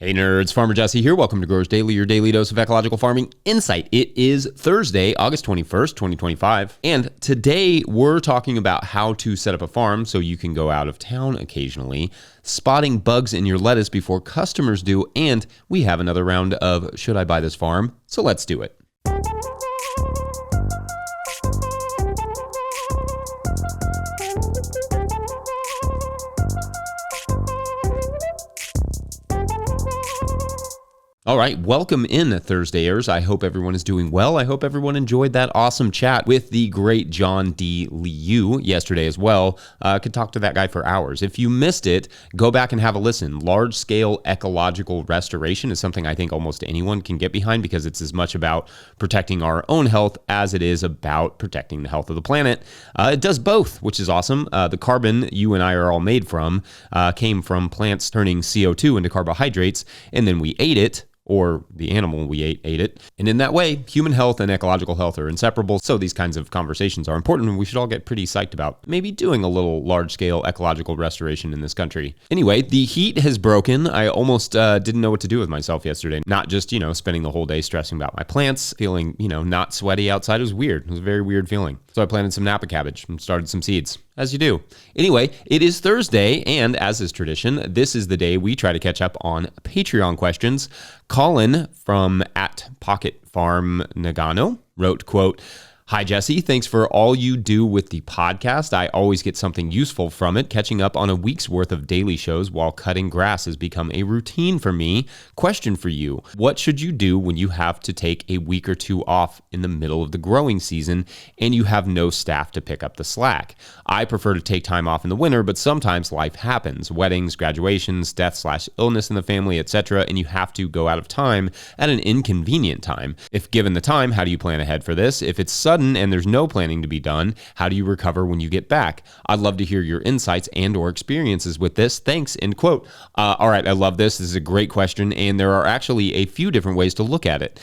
Hey nerds, Farmer Jesse here. Welcome to Growers Daily, your daily dose of ecological farming insight. It is Thursday, August 21st, 2025. And today we're talking about how to set up a farm so you can go out of town occasionally, spotting bugs in your lettuce before customers do, and we have another round of Should I Buy This Farm? So let's do it. All right, welcome in, Thursdayers. I hope everyone is doing well. I hope everyone enjoyed that awesome chat with the great John D. Liu yesterday as well. Could talk to that guy for hours. If you missed it, go back and have a listen. Large-scale ecological restoration is something I think almost anyone can get behind because it's as much about protecting our own health as it is about protecting the health of the planet. It does both, which is awesome. The carbon you and I are all made from came from plants turning CO2 into carbohydrates, and then we ate it, or the animal we ate it. And in that way, human health and ecological health are inseparable. So these kinds of conversations are important, and we should all get pretty psyched about maybe doing a little large-scale ecological restoration in this country. Anyway, the heat has broken. I almost didn't know what to do with myself yesterday. Not just, spending the whole day stressing about my plants, feeling, not sweaty outside. It was weird. It was a very weird feeling. So I planted some Napa cabbage and started some seeds, as you do. Anyway, it is Thursday, and as is tradition, this is the day we try to catch up on Patreon questions. Colin from @PocketFarmNagano wrote, quote, "Hi, Jesse. Thanks for all you do with the podcast. I always get something useful from it. Catching up on a week's worth of daily shows while cutting grass has become a routine for me. Question for you. What should you do when you have to take a week or two off in the middle of the growing season and you have no staff to pick up the slack? I prefer to take time off in the winter, but sometimes life happens. Weddings, graduations, death/illness in the family, etc., and you have to go out of time at an inconvenient time. If given the time, how do you plan ahead for this? If it's sudden and there's no planning to be done, how do you recover when you get back? I'd love to hear your insights and or experiences with this. Thanks," end quote. All right, I love this. This is a great question, and there are actually a few different ways to look at it.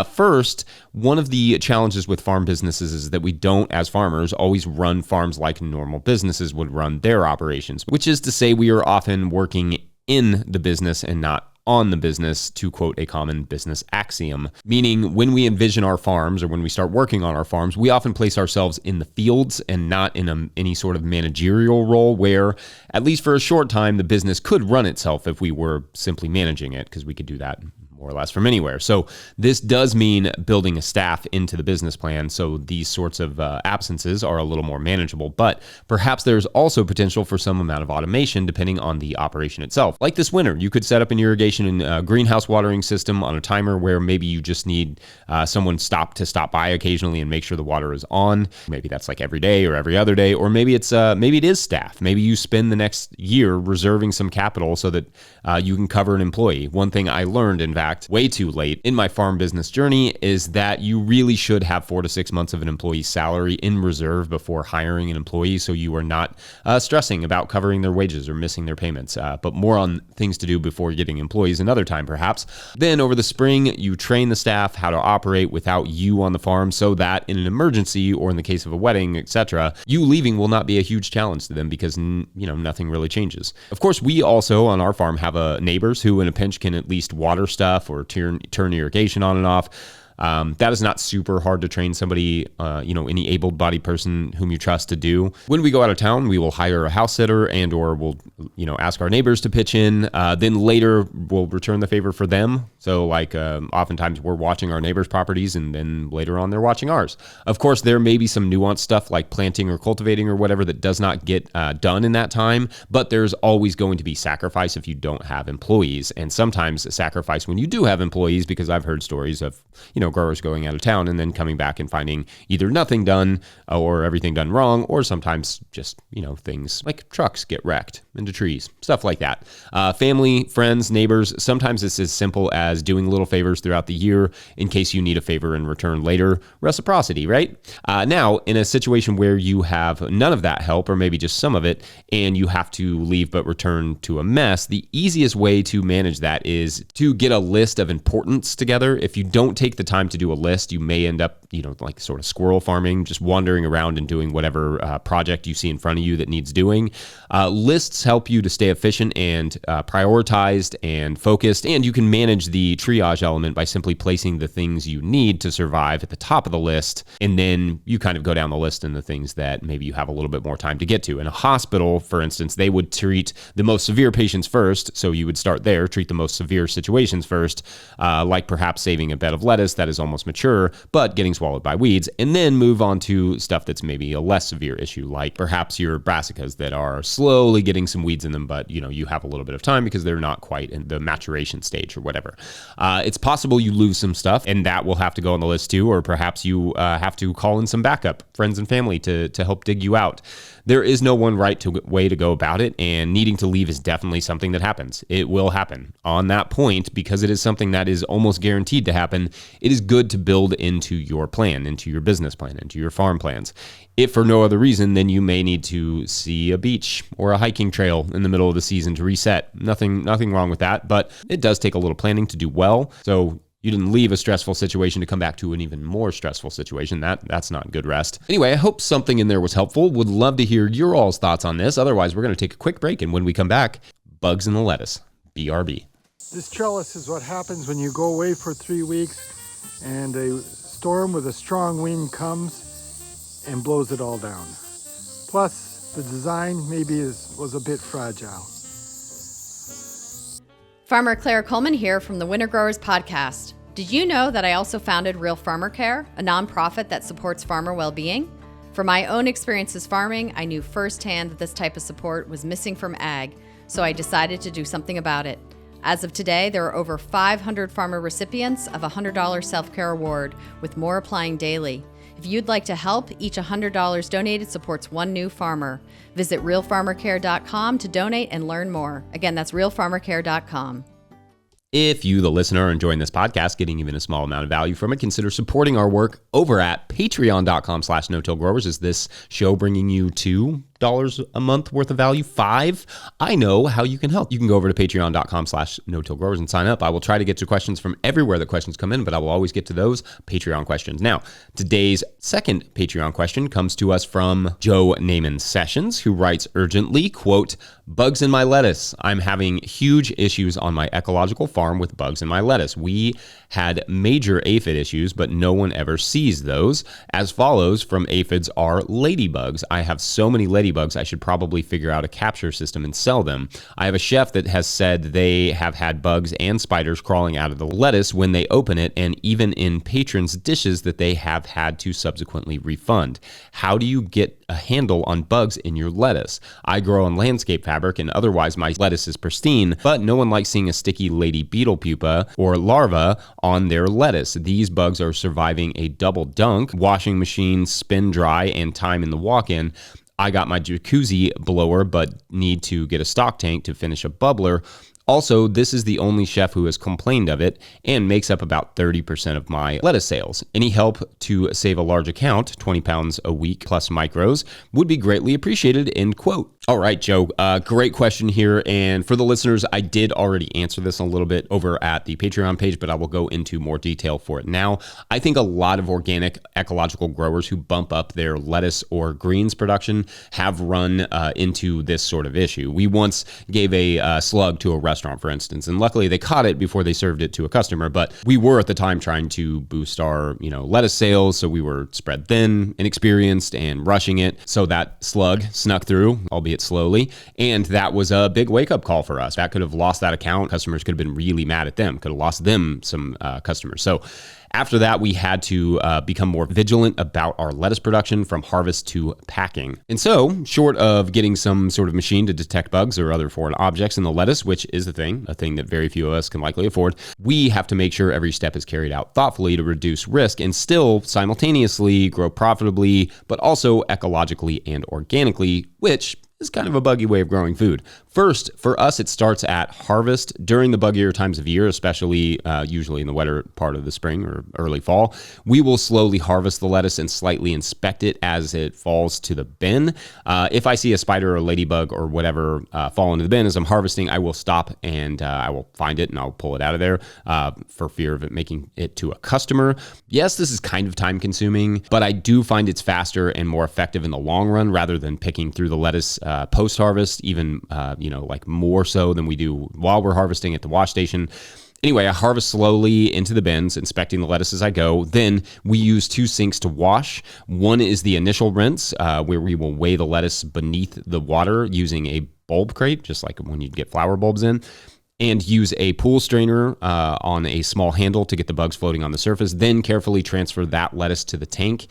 First, one of the challenges with farm businesses is that we don't, as farmers, always run farms like normal businesses would run their operations, which is to say we are often working in the business and not on the business, to quote a common business axiom. Meaning, when we envision our farms or when we start working on our farms, we often place ourselves in the fields and not in any sort of managerial role where, at least for a short time, the business could run itself if we were simply managing it, because we could do that more or less from anywhere. So this does mean building a staff into the business plan, so these sorts of absences are a little more manageable, but perhaps there's also potential for some amount of automation depending on the operation itself. Like this winter, you could set up an irrigation and greenhouse watering system on a timer where maybe you just need someone stop by occasionally and make sure the water is on. Maybe that's like every day or every other day, or maybe it is staff. Maybe you spend the next year reserving some capital so that you can cover an employee. One thing I learned, in fact, way too late in my farm business journey is that you really should have 4 to 6 months of an employee's salary in reserve before hiring an employee, so you are not stressing about covering their wages or missing their payments. But more on things to do before getting employees another time, perhaps. Then over the spring, you train the staff how to operate without you on the farm so that in an emergency or in the case of a wedding, etc., you leaving will not be a huge challenge to them because, nothing really changes. Of course, we also on our farm have neighbors who in a pinch can at least water stuff or turn irrigation on and off. That is not super hard to train somebody, any able-bodied person whom you trust to do. When we go out of town, we will hire a house sitter and or we'll, ask our neighbors to pitch in. Then later we'll return the favor for them. So oftentimes we're watching our neighbors' properties and then later on they're watching ours. Of course, there may be some nuanced stuff like planting or cultivating or whatever that does not get done in that time, but there's always going to be sacrifice if you don't have employees, and sometimes a sacrifice when you do have employees, because I've heard stories of, growers going out of town and then coming back and finding either nothing done or everything done wrong, or sometimes just, things like trucks get wrecked into trees, stuff like that. Family, friends, neighbors, sometimes it's as simple as doing little favors throughout the year in case you need a favor in return later. Reciprocity, right? Now, in a situation where you have none of that help, or maybe just some of it, and you have to leave but return to a mess, the easiest way to manage that is to get a list of importance together. If you don't take the time time to do a list, you may end up, like sort of squirrel farming, just wandering around and doing whatever project you see in front of you that needs doing. Lists help you to stay efficient and prioritized and focused, and you can manage the triage element by simply placing the things you need to survive at the top of the list, and then you kind of go down the list and the things that maybe you have a little bit more time to get to. In a hospital, for instance, they would treat the most severe patients first, so you would start there, treat the most severe situations first, like perhaps saving a bed of lettuce that is almost mature, but getting swallowed by weeds, and then move on to stuff that's maybe a less severe issue, like perhaps your brassicas that are slowly getting some weeds in them, but you have a little bit of time because they're not quite in the maturation stage or whatever. It's possible you lose some stuff, and that will have to go on the list too, or perhaps you have to call in some backup friends and family to help dig you out. There is no one right way to go about it, and needing to leave is definitely something that happens. It will happen. On that point, because it is something that is almost guaranteed to happen, it is good to build into your plan, into your business plan, into your farm plans. If for no other reason, then you may need to see a beach or a hiking trail in the middle of the season to reset. Nothing wrong with that, but it does take a little planning to do well. So you didn't leave a stressful situation to come back to an even more stressful situation. That's not good rest. Anyway, I hope something in there was helpful. Would love to hear your all's thoughts on this. Otherwise, we're going to take a quick break, and when we come back, bugs in the lettuce. BRB. This trellis is what happens when you go away for 3 weeks and a storm with a strong wind comes and blows it all down. Plus, the design maybe was a bit fragile. Farmer Claire Coleman here from the Winter Growers Podcast. Did you know that I also founded Real Farmer Care, a nonprofit that supports farmer well-being? From my own experiences farming, I knew firsthand that this type of support was missing from ag, so I decided to do something about it. As of today, there are over 500 farmer recipients of a $100 self-care award, with more applying daily. If you'd like to help, each $100 donated supports one new farmer. Visit realfarmercare.com to donate and learn more. Again, that's realfarmercare.com. If you, the listener, are enjoying this podcast, getting even a small amount of value from it, consider supporting our work over at patreon.com/no-till-growers. Is this show bringing you $2 a month worth of value? 5? I know how you can help. You can go over to patreon.com/no-till-growers and sign up. I will try to get to questions from everywhere that questions come in, but I will always get to those Patreon questions. Now, today's second Patreon question comes to us from Joe Naaman Sessions, who writes urgently, quote, "Bugs in my lettuce. I'm having huge issues on my ecological farm with bugs in my lettuce. We had major aphid issues, but no one ever sees those. As follows from aphids are ladybugs. I have so many ladybugs, I should probably figure out a capture system and sell them. I have a chef that has said they have had bugs and spiders crawling out of the lettuce when they open it, and even in patrons' dishes that they have had to subsequently refund. How do you get a handle on bugs in your lettuce? I grow on landscape fabric, and otherwise my lettuce is pristine, but no one likes seeing a sticky lady beetle pupa or larva on their lettuce. These bugs are surviving a double dunk, washing machine, spin dry, and time in the walk-in. I got my jacuzzi blower, but need to get a stock tank to finish a bubbler. Also, this is the only chef who has complained of it and makes up about 30% of my lettuce sales. Any help to save a large account, 20 pounds a week plus micros, would be greatly appreciated," end quote. All right, Joe, great question here. And for the listeners, I did already answer this a little bit over at the Patreon page, but I will go into more detail for it now. I think a lot of organic ecological growers who bump up their lettuce or greens production have run into this sort of issue. We once gave a slug to a restaurant, for instance, and luckily they caught it before they served it to a customer, but we were at the time trying to boost our lettuce sales, so we were spread thin, inexperienced, and rushing it. So that slug snuck through, albeit slowly, and that was a big wake-up call for us. That could have lost that account. Customers could have been really mad at them, could have lost them some customers. So after that, we had to become more vigilant about our lettuce production from harvest to packing. And so, short of getting some sort of machine to detect bugs or other foreign objects in the lettuce, which is a thing that very few of us can likely afford, we have to make sure every step is carried out thoughtfully to reduce risk and still simultaneously grow profitably, but also ecologically and organically, which is kind of a buggy way of growing food. First, for us, it starts at harvest during the buggier times of year, especially usually in the wetter part of the spring or early fall. We will slowly harvest the lettuce and slightly inspect it as it falls to the bin. If I see a spider or ladybug or whatever fall into the bin as I'm harvesting, I will stop and I will find it and I'll pull it out of there for fear of it making it to a customer. Yes, this is kind of time consuming, but I do find it's faster and more effective in the long run rather than picking through the lettuce post-harvest, even like more so than we do while we're harvesting at the wash station. Anyway, I harvest slowly into the bins, inspecting the lettuce as I go. Then we use 2 sinks to wash. One is the initial rinse, where we will weigh the lettuce beneath the water using a bulb crate, just like when you get flower bulbs in, and use a pool strainer on a small handle to get the bugs floating on the surface. Then carefully transfer that lettuce to the tank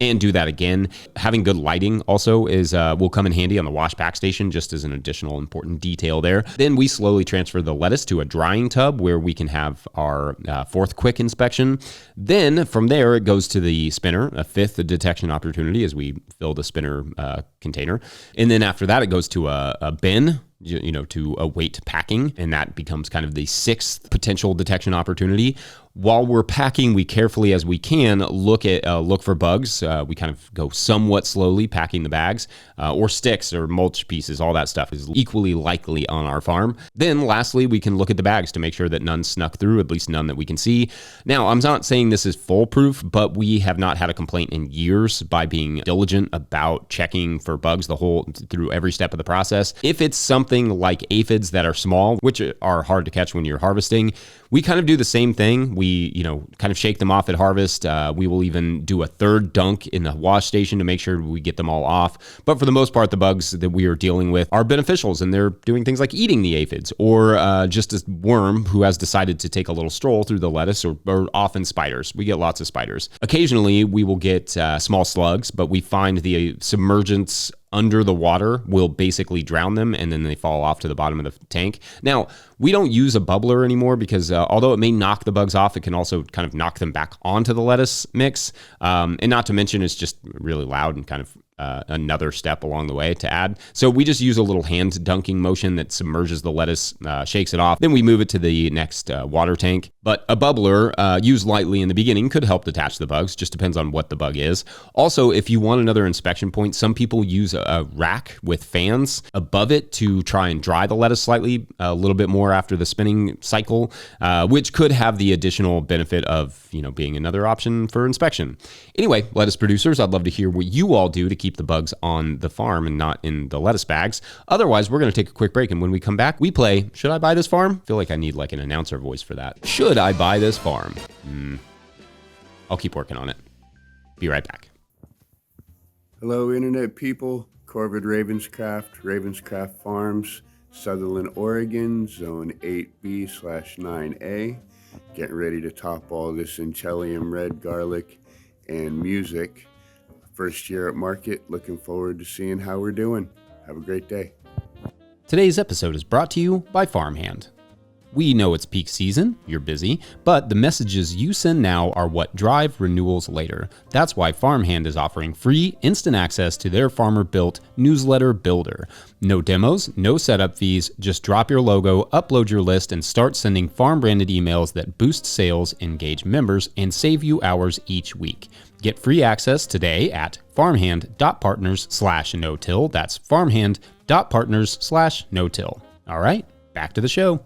and do that again. Having good lighting also will come in handy on the wash pack station, just as an additional important detail there. Then we slowly transfer the lettuce to a drying tub where we can have our 4th quick inspection. Then from there, it goes to the spinner, a 5th detection opportunity as we fill the spinner container. And then after that, it goes to a bin, to await packing, and that becomes kind of the 6th potential detection opportunity. While we're packing, we carefully as we can look for bugs. We kind of go somewhat slowly packing the bags, or sticks or mulch pieces. All that stuff is equally likely on our farm. Then lastly, we can look at the bags to make sure that none snuck through, at least none that we can see. Now, I'm not saying this is foolproof, but we have not had a complaint in years by being diligent about checking for bugs through every step of the process. If it's something like aphids that are small, which are hard to catch when you're harvesting, we kind of do the same thing. We, kind of shake them off at harvest. We will even do a 3rd dunk in the wash station to make sure we get them all off. But for the most part, the bugs that we are dealing with are beneficials, and they're doing things like eating the aphids, or just a worm who has decided to take a little stroll through the lettuce, or often spiders. We get lots of spiders. Occasionally, we will get small slugs, but we find the submergence under the water will basically drown them, and then they fall off to the bottom of the tank. Now, we don't use a bubbler anymore because although it may knock the bugs off, it can also kind of knock them back onto the lettuce mix. And not to mention, it's just really loud and kind of another step along the way to add. So we just use a little hand dunking motion that submerges the lettuce, shakes it off. Then we move it to the next water tank. But a bubbler used lightly in the beginning could help detach the bugs. Just depends on what the bug is. Also, if you want another inspection point, some people use a rack with fans above it to try and dry the lettuce slightly, a little bit more after the spinning cycle, which could have the additional benefit of, being another option for inspection. Anyway, lettuce producers, I'd love to hear what you all do to keep the bugs on the farm and not in the lettuce bags. Otherwise, we're going to take a quick break, and when we come back, we play Should I Buy This Farm? I feel like I need like an announcer voice for that. Should I buy this farm? I'll keep working on it. Be right back. Hello, Internet people. Corvid Ravenscraft Farms, Sutherland, Oregon, Zone 8B/9A. Getting ready to top all this Intellium red garlic and music. First year at market. Looking forward to seeing how we're doing. Have a great day. Today's episode is brought to you by Farmhand. We know it's peak season, you're busy, but the messages you send now are what drive renewals later. That's why Farmhand is offering free, instant access to their farmer-built newsletter builder. No demos, no setup fees, just drop your logo, upload your list, and start sending farm-branded emails that boost sales, engage members, and save you hours each week. Get free access today at farmhand.partners/no-till. That's farmhand.partners/no-till. All right, back to the show.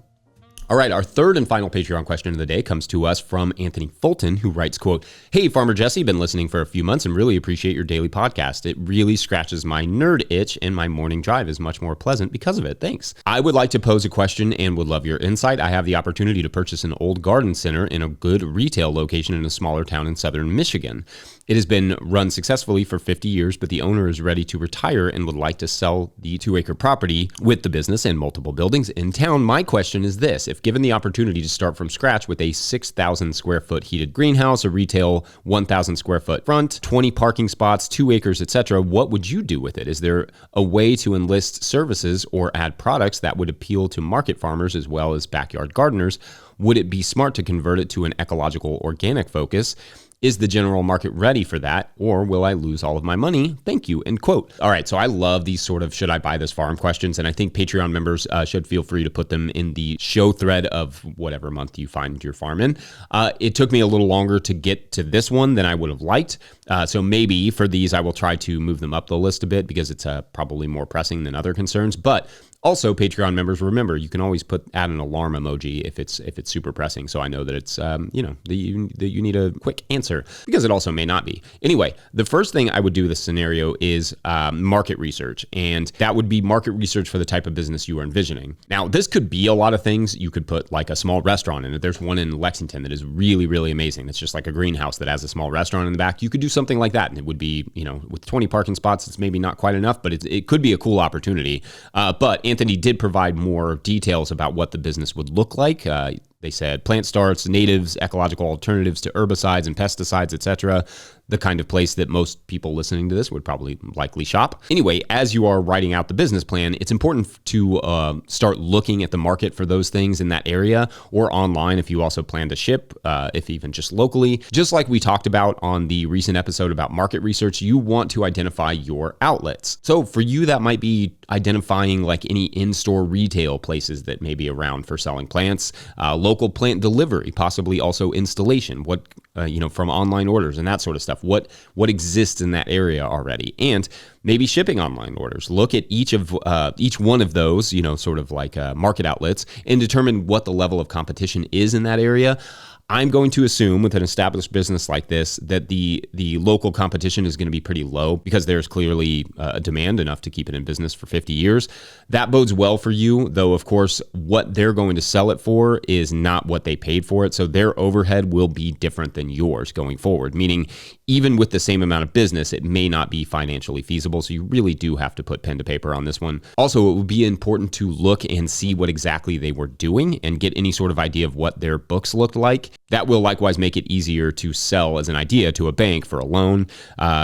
All right, our third and final Patreon question of the day comes to us from Anthony Fulton, who writes, quote, "Hey, Farmer Jesse, been listening for a few months and really appreciate your daily podcast. It really scratches my nerd itch, and my morning drive is much more pleasant because of it. Thanks. I would like to pose a question and would love your insight. I have the opportunity to purchase an old garden center in a good retail location in a smaller town in southern Michigan. It has been run successfully for 50 years, but the owner is ready to retire and would like to sell the 2-acre property with the business and multiple buildings in town. My question is this: if given the opportunity to start from scratch with a 6,000 square foot heated greenhouse, a retail 1,000 square foot front, 20 parking spots, 2 acres, etc., what would you do with it? Is there a way to enlist services or add products that would appeal to market farmers as well as backyard gardeners? Would it be smart to convert it to an ecological organic focus? Is the general market ready for that, or will I lose all of my money? Thank you, end quote. All right, so I love these sort of should I buy this farm questions, and I think Patreon members should feel free to put them in the show thread of whatever month you find your farm in. It took me a little longer to get to this one than I would have liked, so maybe for these I will try to move them up the list a bit because it's probably more pressing than other concerns, but also, Patreon members, remember, you can always add an alarm emoji if it's super pressing, so I know that it's that you need a quick answer, because it also may not be. Anyway, the first thing I would do with this scenario is market research, and that would be market research for the type of business you are envisioning. Now, this could be a lot of things. You could put like a small restaurant in it. There's one in Lexington that is really, really amazing. It's just like a greenhouse that has a small restaurant in the back. You could do something like that, and it would be, with 20 parking spots, it's maybe not quite enough, but it could be a cool opportunity. But Anthony did provide more details about what the business would look like. They said plant starts, natives, ecological alternatives to herbicides and pesticides, etc. The kind of place that most people listening to this would probably likely shop. Anyway, as you are writing out the business plan, it's important to start looking at the market for those things in that area, or online if you also plan to ship, if even just locally. Just like we talked about on the recent episode about market research, you want to identify your outlets. So for you, that might be identifying like any in-store retail places that may be around for selling plants, local plant delivery, possibly also installation, from online orders and that sort of stuff. What exists in that area already, and maybe shipping online orders. Look at each one of those, sort of like market outlets, and determine what the level of competition is in that area. I'm going to assume with an established business like this that the local competition is going to be pretty low, because there's clearly a demand enough to keep it in business for 50 years. That bodes well for you, though, of course, what they're going to sell it for is not what they paid for it. So their overhead will be different than yours going forward, meaning even with the same amount of business, it may not be financially feasible. So you really do have to put pen to paper on this one. Also, it would be important to look and see what exactly they were doing and get any sort of idea of what their books looked like. That will likewise make it easier to sell as an idea to a bank for a loan,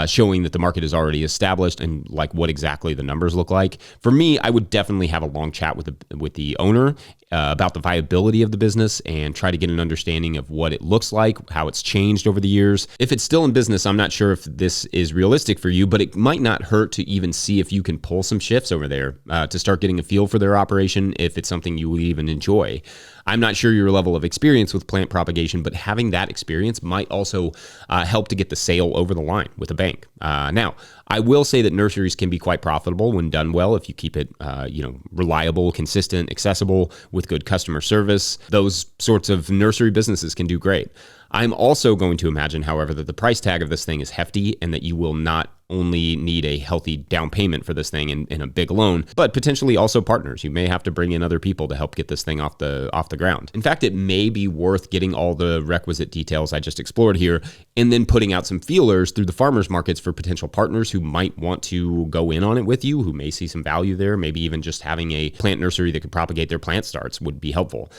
showing that the market is already established and like what exactly the numbers look like. For me, I would definitely have a long chat with the owner about the viability of the business and try to get an understanding of what it looks like, how it's changed over the years. If it's still in business, I'm not sure if this is realistic for you, but it might not hurt to even see if you can pull some shifts over there to start getting a feel for their operation, if it's something you would even enjoy. I'm not sure your level of experience with plant propagation, but having that experience might also help to get the sale over the line with a bank. Now, I will say that nurseries can be quite profitable when done well, if you keep it reliable, consistent, accessible, with good customer service. Those sorts of nursery businesses can do great. I'm also going to imagine, however, that the price tag of this thing is hefty, and that you will not only need a healthy down payment for this thing in a big loan, but potentially also partners. You may have to bring in other people to help get this thing off the ground. In fact, it may be worth getting all the requisite details I just explored here, and then putting out some feelers through the farmers markets for potential partners who might want to go in on it with you, who may see some value there. Maybe even just having a plant nursery that could propagate their plant starts would be helpful.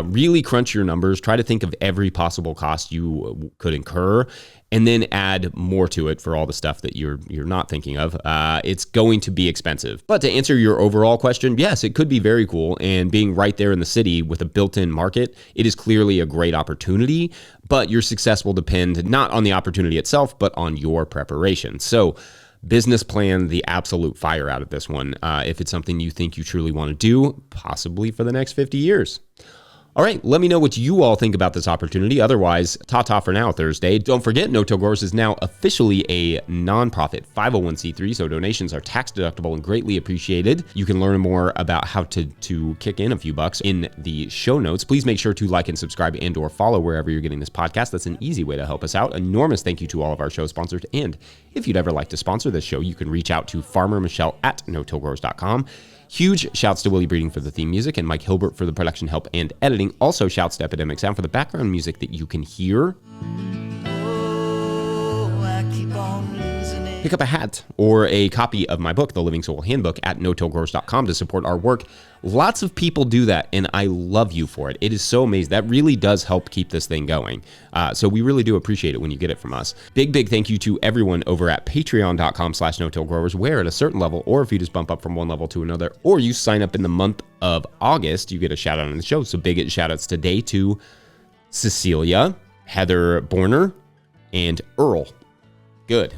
Really crunch your numbers. Try to think of every possible cost you could incur, and then add more to it for all the stuff that you're not thinking of. It's going to be expensive. But to answer your overall question, yes, it could be very cool. And being right there in the city with a built-in market, it is clearly a great opportunity. But your success will depend not on the opportunity itself, but on your preparation. So business plan the absolute fire out of this one if it's something you think you truly want to do, possibly for the next 50 years. All right, let me know what you all think about this opportunity. Otherwise, ta-ta for now, Thursday. Don't forget, No Till Growers is now officially a nonprofit 501c3, so donations are tax deductible and greatly appreciated. You can learn more about how to kick in a few bucks in the show notes. Please make sure to like and subscribe and or follow wherever you're getting this podcast. That's an easy way to help us out. Enormous thank you to all of our show sponsors. And if you'd ever like to sponsor this show, you can reach out to Farmer Michelle at notillgrowers.com. Huge shouts to Willie Breeding for the theme music and Mike Hilbert for the production help and editing. Also shouts to Epidemic Sound for the background music that you can hear. Pick up a hat or a copy of my book, The Living Soil Handbook, at notillgrowers.com to support our work. Lots of people do that, and I love you for it. It is so amazing. That really does help keep this thing going. So we really do appreciate it when you get it from us. Big thank you to everyone over at patreon.com/notillgrowers, where at a certain level, or if you just bump up from one level to another, or you sign up in the month of August, you get a shout out on the show. So big shout outs today to Cecilia, Heather Borner, and Earl. Good.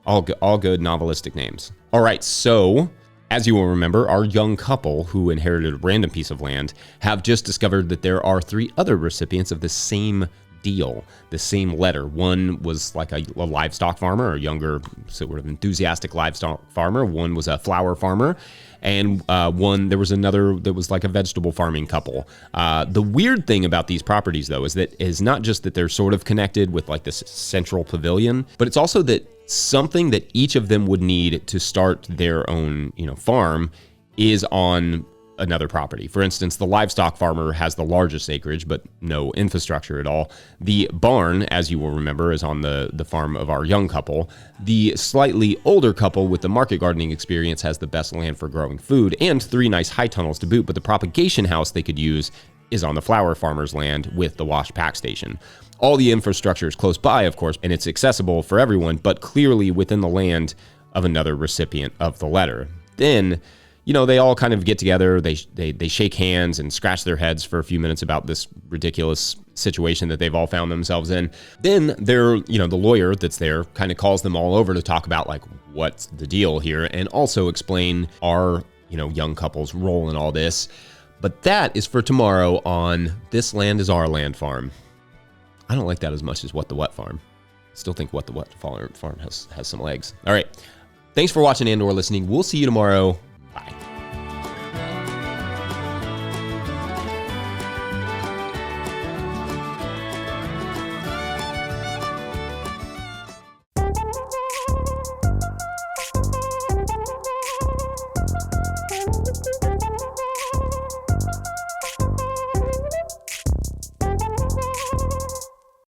All good novelistic names. All right, so as you will remember, our young couple who inherited a random piece of land have just discovered that there are 3 other recipients of the same deal, the same letter. One was like a livestock farmer, a younger sort of enthusiastic livestock farmer. One was a flower farmer. And there was another that was like a vegetable farming couple. The weird thing about these properties, though, is not just that they're sort of connected with like this central pavilion, but it's also that something that each of them would need to start their own, farm is on another property. For instance, the livestock farmer has the largest acreage, but no infrastructure at all. The barn, as you will remember, is on the farm of our young couple. The slightly older couple with the market gardening experience has the best land for growing food and 3 nice high tunnels to boot, but the propagation house they could use is on the flower farmer's land with the wash pack station. All the infrastructure is close by, of course, and it's accessible for everyone, but clearly within the land of another recipient of the letter. Then, they all kind of get together, they shake hands and scratch their heads for a few minutes about this ridiculous situation that they've all found themselves in. Then the lawyer that's there kind of calls them all over to talk about like what's the deal here and also explain our, young couple's role in all this. But that is for tomorrow on This Land Is Our Land Farm. I don't like that as much as What the What Farm. Still think What the What Farm has some legs. All right. Thanks for watching and or listening. We'll see you tomorrow.